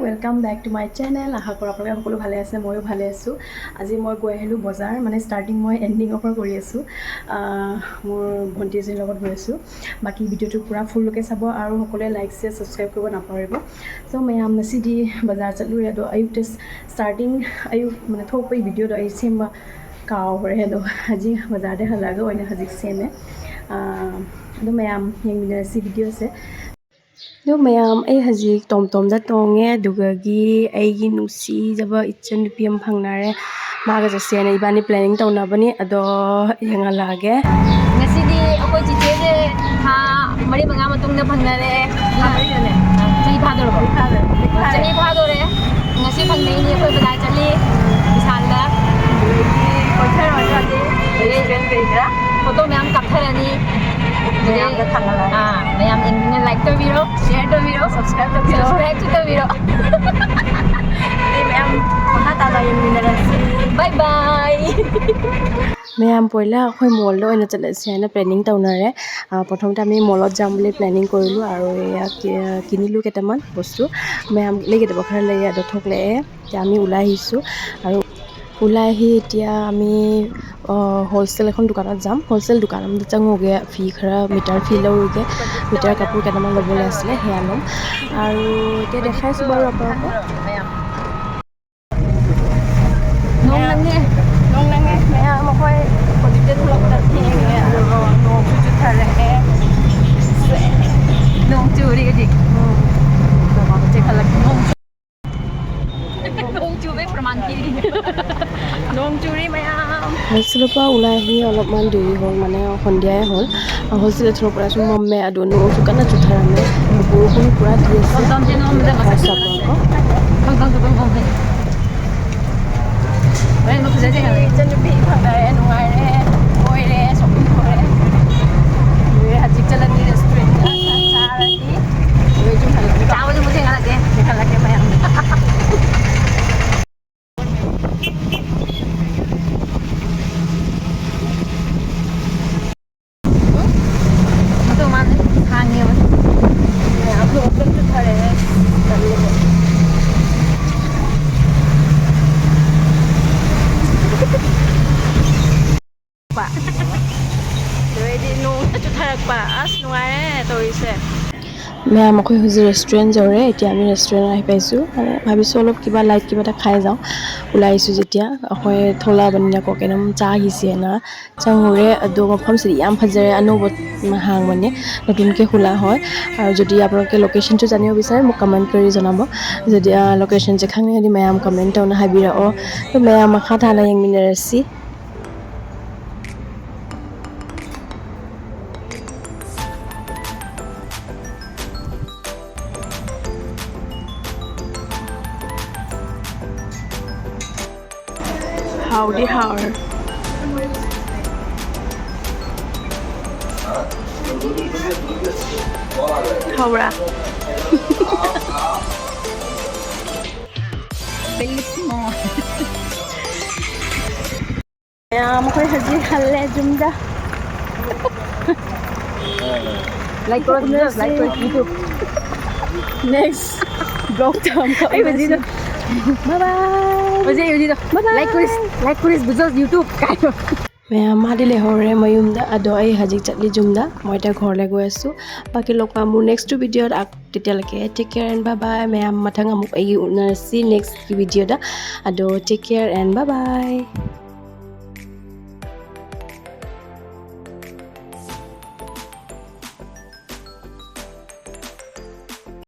Welcome back to my channel. আশা কৰোঁ আপোনালোকে সকলো ভালে আছে, ময়ো ভালে আছোঁ। আজি মই গৈ আহিলোঁ বজাৰ, মানে ষ্টাৰ্টিং মই এণ্ডিঙৰ পৰা কৰি আছোঁ। মোৰ ভণ্টি এজনীৰ লগত গৈ আছোঁ। বাকী ভিডিঅ'টো পূৰা ফুললৈকে চাব আৰু সকলোৱে লাইক শ্বেয়াৰ ছাবস্ক্ৰাইব কৰিব নাপাহৰিব। ಸೊ मैं ngasi bazaar चलूँ अदो अयुक्ते स्टार्टिंग अयुक मैंने थोप वीडियो अई सेम कावरे अदो हजी बाजार हलागा ओइना हजी सेमे अदो मैम यंगमिनसी वीडियो से दो मैम ए हजी टॉम टॉम दा तोंगे दुगगी एगी नुसी जब इच्चन नुपी अम फंगनारे मागा जसेने इबानी प्लानिंग तौनाबनी अदो यंगालागे ngasi अखोय चिचे जे था मरी मंगा मतुंग दा फंगनारे हामरीने चली फादोरे ngasi फंगनेनी अखोय बाजार चली विशालदा कोथर वाजादे रेस्टोरेंट कइरा फोटो मैम काफरनी मैम दा थांगला मैम इंगिने लाइक तो वीडियो शेयर तो वीडियो सब्सक्राइब तो वीडियो मैम कहा तादा यंगिने बाय बाय मैम पहिला अखोय मॉल ओइना चलसे ना प्लानिंग तौनारे प्रथमते आमी मॉलत जाम बुली प्लानिंग करिलु आरो या किनिलु केटामान बस्तु मैम लेगे बखरा ले या थकले ते आमी उला आहिसु आरो उला आहि इतिया आमी होलसेल এখন দোকানত যাম होलसेल দোকানত जांगोगे फी खरा मीटर फी लौगे मीटर कापूर केटामान लबले आसले हेया लम आरो ते देखाइसु बारो आपनको नंगे मैम अखोय पजिटिव थलकदा थिंगे आरो नो जुजु थारे नों चूरी गजी ते खलक नों चूबे प्रमाण की नों चूरी मैम होलसेल पा उलाहि अलपमान देरी हल माने सन्धियाय हल होलसेल थ्रो परासु मम्मे आदो नो सुकाना जुथारामे बरखुन पुरा दि আছে तम जे नो मजा खासा आपनको 왜 먹고 자제 가래 chân bị phangare nuare oire shopping kore we hajik chalani restaurant cha rati we ju khala चावल जो मुझे गाला के khala ke mayam तो मान खाने में आप लोग अपन तो खड़े हैं Pak. Ready no chutharak pa as nuare toise. Ma'am अखोय हुजी रेस्टुरेंट जरे एतिया आमी रेस्टुरेंट आहि पाइसु माने भाबिसु अलप किबा लाइट किबा ता खाइ जाऊ उलाइसु जेतिया अखोय थोला बनिना कोकेनम चा हिसेना चांगुरे अदो मफम सिरि याम फजरे अनोबत हांग माने नतुनके खुला হয় আৰু যদি আপোনালোকে লোকেশনটো জানিব বিচাৰে মোক কমেন্ট কৰি জনাব যদি লোকেশন যে খাংনি হদি मैम कमेंट অন হাবিৰা অ मैम খাতা না yang minerasi Howdy how Howra bellissimo ma'am अखोय हजी हल्ले जुमदा लाइक करो YouTube next blog time ay bajito bye bye bajito like kris bujos YouTube kayo ma'am मादिले हरे मयुमदा अदो आई हजी चटली जुमदा मयटा घरले गय आसु बाकी लोक पामु नेक्स्ट वीडियो तेतियालके take care and bye bye ma'am मथंग अमुक आई उनसी नेक्स्ट वीडियो दा अदो take care and bye bye